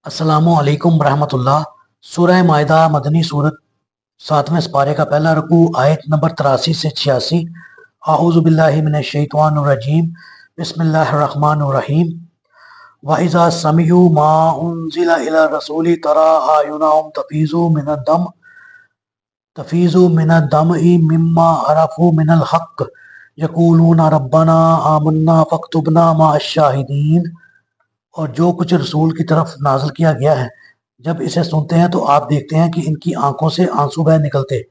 अस्सलामु अलैकुम रहमत उल्लाह। सूरह मायदा मदनी सूरत 7वें पारे का पहला रुकू आयत नंबर 83 से 86। आऊज़ु बिल्लाहि मिनश शैतानिर रजीम। बिस्मिल्लाहिर रहमानिर रहीम। व इज़ा समिउ मा उनज़िला इला रसूली तरा आयुनहुम तफीज़ु मिनद दमइ मिम्मा अरफू मिनल हक़ यक़ूलूना रब्बना आमन्ना फक्तुबना मअश शाहिदीन। और जो कुछ रसूल की तरफ नाज़िल किया गया है, जब इसे सुनते हैं तो आप देखते हैं कि इनकी आंखों से आंसू बह निकलते,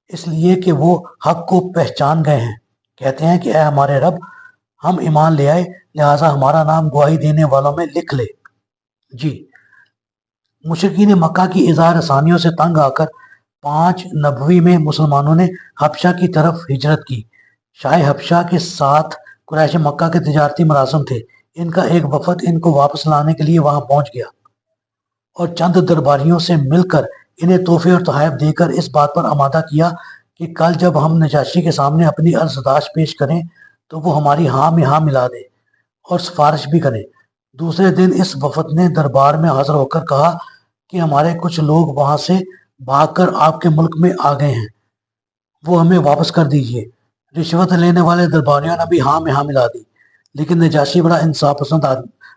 इसलिए कि वो हक को पहचान गए हैं। कहते हैं कि ऐ हमारे रब, हम ईमान ले आए, लिहाजा हमारा नाम गवाही देने वालों में लिख ले। जी, मुशरिकीन मक्का की इज़हार आसानियों से तंग आकर 5 नबवी में मुसलमानों ने हबशा की तरफ हिजरत की। शाह हबशा के साथ कुरैश मक्का के तिजारती मरासम थे। इनका एक वफद इनको वापस लाने के लिए वहां पहुंच गया और चंद दरबारियों से मिलकर इन्हें तोहफे और तोहैफ देकर इस बात पर आमादा किया कि कल जब हम नजाशी के सामने अपनी अर्जदाश पेश करें तो वो हमारी हाँ में हाँ मिला दे और सिफारिश भी करें। दूसरे दिन इस वफद ने दरबार में हाजिर होकर कहा कि हमारे कुछ लोग वहां से भागकर आपके मुल्क में आ गए हैं, वो हमें वापस कर दीजिए। रिश्वत लेने वाले दरबारियों ने भी हाँ में हाँ मिला दी, लेकिन नजाशी बड़ा इंसाफ पसंद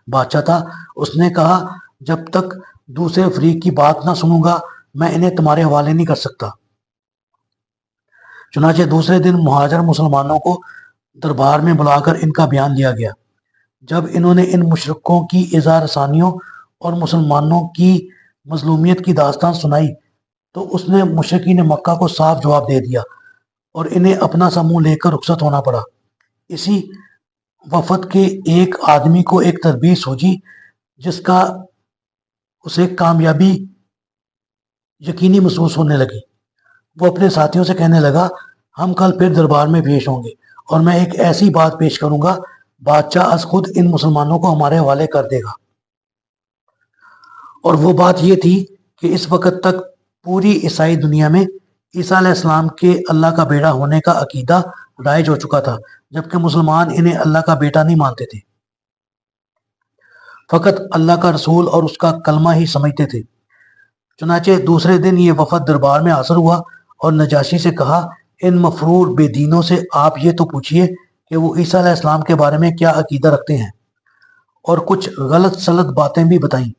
बादशाह था। उसने कहा, जब तक दूसरे फरीक की बात ना सुनूंगा मैं इन्हें तुम्हारे हवाले नहीं कर सकता। चुनाचे दूसरे दिन मुहाजिर मुसलमानों को दरबार में बुलाकर इनका बयान लिया गया। जब इन्होंने इन मुशरिकों की इज़हार आसानियों और मुसलमानों की मजलूमियत की दास्तान सुनाई तो उसने मुशरिकीन मक्का को साफ जवाब दे दिया और इन्हें अपना सा मुंह लेकर रुखसत होना पड़ा। इसी वफद के एक आदमी को एक तरबीज सूझी जिसका उसे कामयाबी यकीनी महसूस होने लगी। वो अपने साथियों से कहने लगा, हम कल फिर दरबार में पेश होंगे और मैं एक ऐसी बात पेश करूंगा, बादशाह अज खुद इन मुसलमानों को हमारे हवाले कर देगा। और वो बात ये थी कि इस वक्त तक पूरी ईसाई दुनिया में ईसा अलैहिस्सलाम के अल्लाह का बेटा होने का अकीदा राइज हो चुका था, जबकि मुसलमान इन्हें अल्लाह का बेटा नहीं मानते थे, फकत अल्लाह का रसूल और उसका कलमा ही समझते थे। चुनाचे दूसरे दिन ये वफद दरबार में हाजिर हुआ और नजाशी से कहा, इन मफरूर बेदीनों से आप ये तो पूछिए कि वो ईसा अलैहिस्सलाम के बारे में क्या अकीदा रखते हैं, और कुछ गलत सलत बातें भी बताईं।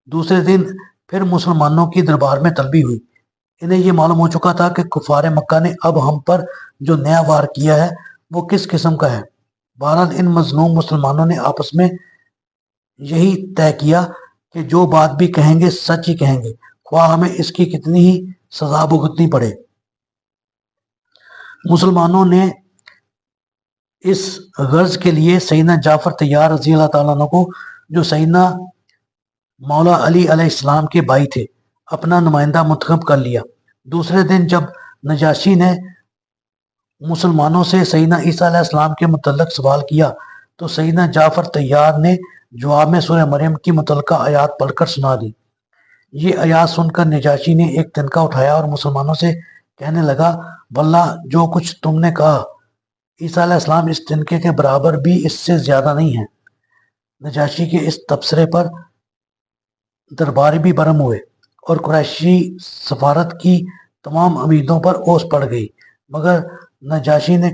दूसरे दिन फिर मुसलमानों की दरबार में तलबी हुई। इन्हें ये मालूम हो चुका था कि कुफार मक्का ने अब हम पर जो नया वार किया है वो किस किस्म का है। बहरहाल इन मजलूम मुसलमानों ने आपस में यही तय किया कि जो बात भी कहेंगे सच ही कहेंगे, ख्वाह हमें इसकी कितनी ही सजा भुगतनी पड़े। मुसलमानों ने इस गर्ज के लिए सैयदना जाफर तैयार रजी अल्लाह ताला अन्हु को, जो सैयदना मौला अली अलैहिस्सलाम के भाई थे, अपना नुमाइंदा मुंतखब कर लिया। दूसरे दिन जब नजाशी ने मुसलमानों से सैयदना ईसा अलैहिस्सलाम के मुतल्लक सवाल किया तो सैयदना जाफर तैयार ने जवाब में सूरह मरियम की मुतल्लका आयात पढ़कर सुना दी। ये आयात सुनकर नजाशी ने एक तिनका उठाया और मुसलमानों से कहने लगा, वल्लाह जो कुछ तुमने कहा, ईसा अलैहिस्सलाम इस तिनके के बराबर भी इससे ज्यादा नहीं है। नजाशी के इस तबसरे पर दरबारी भी बरम हुए और कुरैशी सफारत की तमाम उम्मीदों पर ओस पड़ गई, मगर नजाशी ने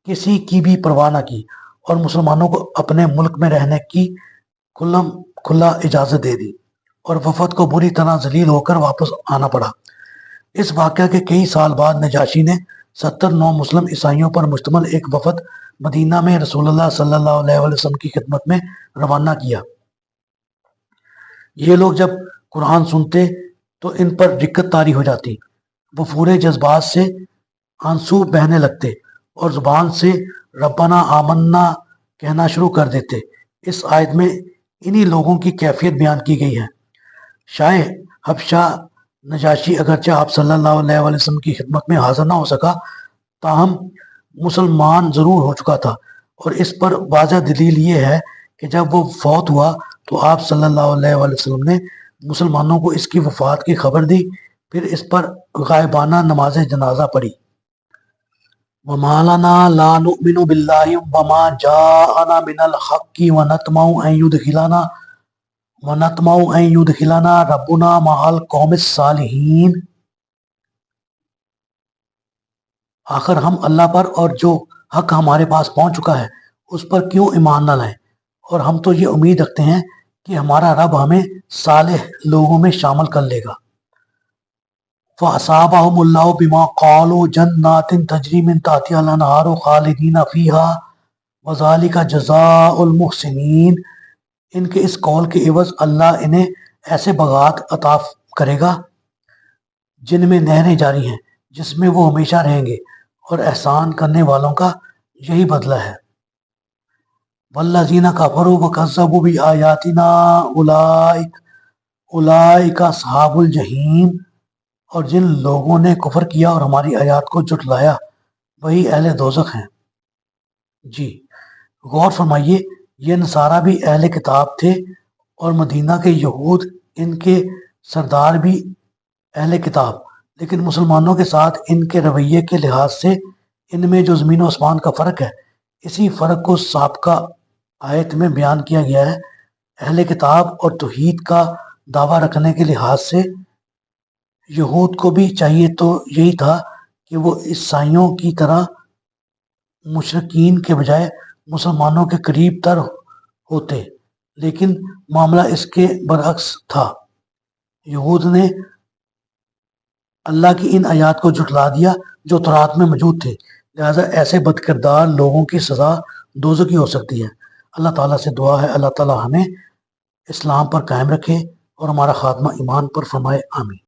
किसी की भी परवाह न की और मुसलमानों को अपने मुल्क में रहने की खुला इजाजत दे दी और वफद को बुरी तरह जलील होकर वापस आना पड़ा। इस वाक़या के कई साल बाद नजाशी ने 70 नौ मुस्लिम ईसाइयों पर मुश्तमिल एक वफद मदीना में रसूलुल्लाह सल्लल्लाहु अलैहि वसल्लम की खिदमत में रवाना किया। ये लोग जब कुरान सुनते तो इन पर दिक्कत तारी हो जाती। वो पूरे जज्बात से आंसू बहने लगते और जुबान से रब्बना आमन्ना कहना शुरू कर देते। इस आयत में इन्हीं लोगों की कैफियत बयान की गई है। शाह हबशा नजाशी अगरचे आप सल्लल्लाहु अलैहि वसल्लम की खिदमत में हाजिर ना हो सका, ताहम मुसलमान ज़रूर हो चुका था और इस पर वाज़ह दलील ये है कि जब वो फौत हुआ तो आप सल्लल्लाहु अलैहि वसल्लम ने मुसलमानों को इसकी वफात की खबर दी, फिर इस पर गायबाना नमाज जनाजा पढ़ी। वमा लना ला नुमिनु बिल्लाहि वमा जाअना मिनल हक्की व नतमउ अन युदखिलना وَنَطْمَعُ أَن يُدْخِلَنَا رَبُّنَا مَعَ الْقَوْمِ الصَّالِحِينَ، آخر ہم اللہ پر اور جو حق ہمارے پاس پہنچ چکا ہے اس پر کیوں ایمان نہ لائیں، اور ہم تو یہ امید رکھتے ہیں کہ ہمارا رب ہمیں صالح لوگوں میں شامل کر لے گا۔ فَأَصَابَهُمُ اللَّهُ بِمَا قَالُوا جَنَّاتٍ تَجْرِي مِن تَحْتِهَا الْأَنْهَارُ خَالِدِينَ فِيهَا وَذَلِكَ جَزَاءُ الْمُحْسِنِينَ، ان کے اس قول کے عوض اللہ انہیں ایسے باغات عطا کرے گا جن میں نہریں جاری ہیں، جس میں وہ ہمیشہ رہیں گے، اور احسان کرنے والوں کا یہی بدلہ ہے۔ وَالَّذِينَ كَفَرُوا وَكَذَّبُوا بِآيَاتِنَا أُولَئِكَ أَصْحَابُ الْجَحِيمِ، اور جن لوگوں نے کفر کیا اور ہماری آیات کو جھٹلایا وہی اہل دوزخ ہیں۔ جی غور فرمائیے، یہ نصارہ بھی اہل کتاب تھے اور مدینہ کے یہود ان کے سردار بھی اہل کتاب، لیکن مسلمانوں کے ساتھ ان کے رویے کے لحاظ سے ان میں جو زمین و آسمان کا فرق ہے، اسی فرق کو سابقہ آیت میں بیان کیا گیا ہے۔ اہل کتاب اور توحید کا دعویٰ رکھنے کے لحاظ سے یہود کو بھی چاہیے تو یہی تھا کہ وہ عیسائیوں کی طرح مشرکین کے بجائے مسلمانوں کے قریب تر ہوتے، لیکن معاملہ اس کے برعکس تھا۔ یہود نے اللہ کی ان آیات کو جھٹلا دیا جو تورات میں موجود تھے، لہٰذا ایسے بد کردار لوگوں کی سزا دوزخی ہو سکتی ہے۔ اللہ تعالیٰ سے دعا ہے اللہ تعالیٰ ہمیں اسلام پر قائم رکھے اور ہمارا خاتمہ ایمان پر فرمائے، آمین۔